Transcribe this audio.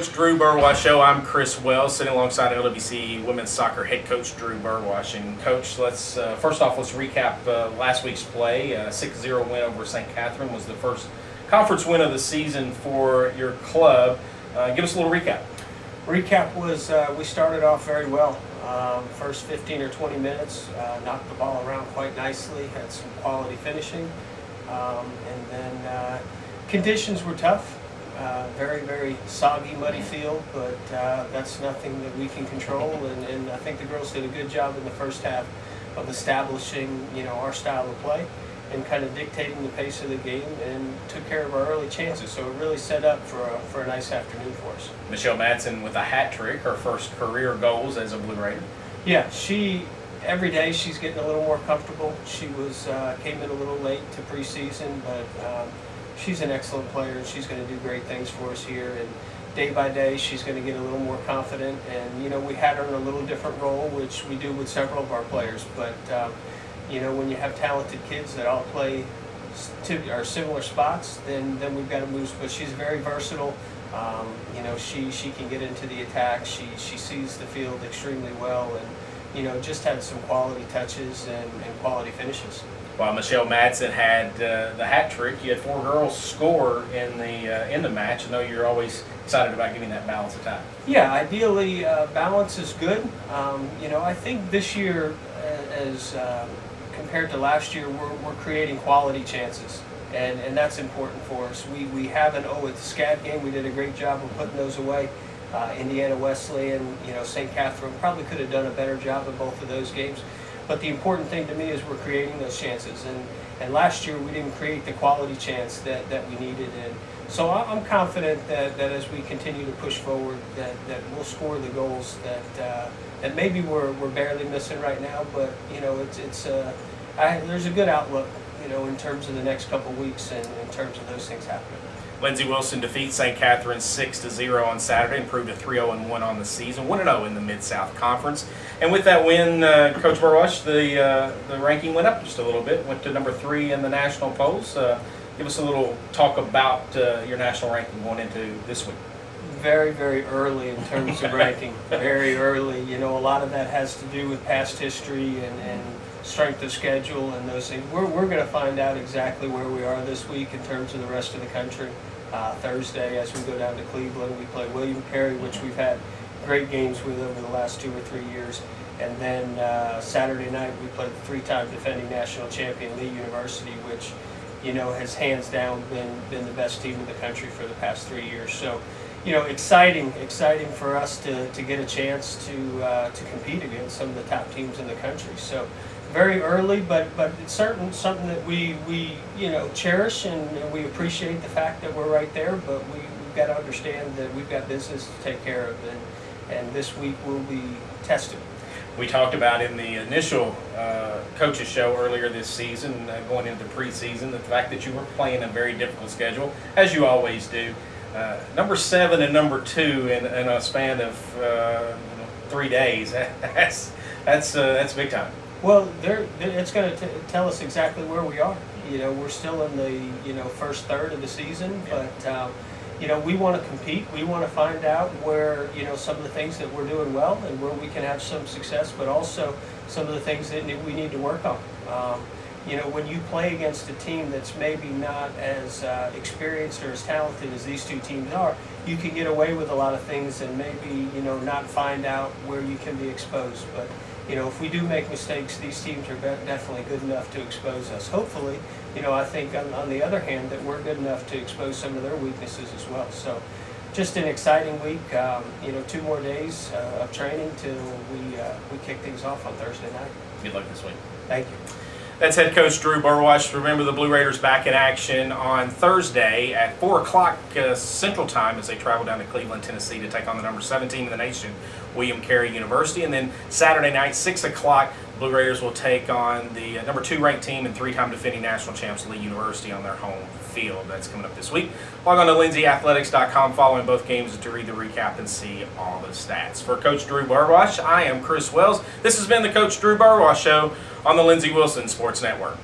Coach Drew Burwash Show. I'm Chris Wells, sitting alongside LWC women's soccer head coach Drew Burwash. And Coach, let's first off let's recap last week's play. 6-0 win over St. Catherine was the first conference win of the season for your club. Give us a little recap. Recap was we started off very well. First 15 or 20 minutes, knocked the ball around quite nicely, had some quality finishing, and then conditions were tough. Very, very soggy, muddy field, but that's nothing that we can control. And I think the girls did a good job in the first half of establishing, our style of play and kind of dictating the pace of the game, and took care of our early chances. So it really set up for a nice afternoon for us. Michelle Madsen with a hat trick, her first career goals as a Blue Raider. Yeah, every day she's getting a little more comfortable. She came in a little late to preseason, but she's an excellent player, and she's going to do great things for us here. And day by day, she's going to get a little more confident. And we had her in a little different role, which we do with several of our players. But when you have talented kids that all play to similar spots, then we've got to move. But she's very versatile. She can get into the attack. She sees the field extremely well, and just had some quality touches and quality finishes. While Michelle Madsen had the hat trick, you had 4 girls score in the match. I know you're always excited about getting that balance of time. Yeah, ideally balance is good. I think this year, as compared to last year, we're creating quality chances, and that's important for us. We haven't. At the SCAD game, we did a great job of putting those away. Indiana Wesleyan, St. Catherine probably could have done a better job in both of those games. But the important thing to me is we're creating those chances. And last year we didn't create the quality chance that we needed. And so I'm confident that as we continue to push forward, that we'll score the goals that maybe we're barely missing right now. But there's a good outlook, in terms of the next couple of weeks and in terms of those things happening. Lindsey Wilson defeats St. Catherine 6-0 on Saturday, improved to 3-0-1 on the season, 1-0 in the Mid-South Conference. And with that win, Coach Burwash, the ranking went up just a little bit, went to number 3 in the national polls. Give us a little talk about your national ranking going into this week. Very, very early in terms of ranking. Very early. A lot of that has to do with past history and strength of schedule and those things. We're going to find out exactly where we are this week in terms of the rest of the country. Thursday, as we go down to Cleveland, we play William Perry, which we've had great games with over the last 2 or 3 years. And then Saturday night, we play the 3-time defending national champion Lee University, which has hands down been the best team in the country for the past 3 years. So exciting for us to get a chance to compete against some of the top teams in the country. So very early, but it's certainly something that we cherish, and we appreciate the fact that we're right there. But we've got to understand that we've got business to take care of, and this week will be tested. We talked about in the initial coaches show earlier this season, going into the preseason, the fact that you were playing a very difficult schedule, as you always do. Number 7 and number 2 in a span of 3 days. That's big time. Well, it's going to tell us exactly where we are. We're still in the first third of the season, but we want to compete. We want to find out where some of the things that we're doing well and where we can have some success, but also some of the things that we need to work on. When you play against a team that's maybe not as experienced or as talented as these 2 teams are, you can get away with a lot of things and maybe not find out where you can be exposed. But if we do make mistakes, these teams are definitely good enough to expose us. Hopefully, I think on the other hand that we're good enough to expose some of their weaknesses as well. So just an exciting week. 2 more days of training till we kick things off on Thursday night. Good luck this week. Thank you. That's head coach Drew Burwash. Remember, the Blue Raiders back in action on Thursday at 4 o'clock Central Time as they travel down to Cleveland, Tennessee to take on the number 17 in the nation, William Carey University. And then Saturday night, 6 o'clock, Blue Raiders will take on the number 2 ranked team and 3-time defending national champs, Lee University, on their home field. That's coming up this week. Log on to lindsayathletics.com following both games to read the recap and see all the stats. For Coach Drew Burwash, I am Chris Wells. This has been the Coach Drew Burwash Show on the Lindsey Wilson Sports Network.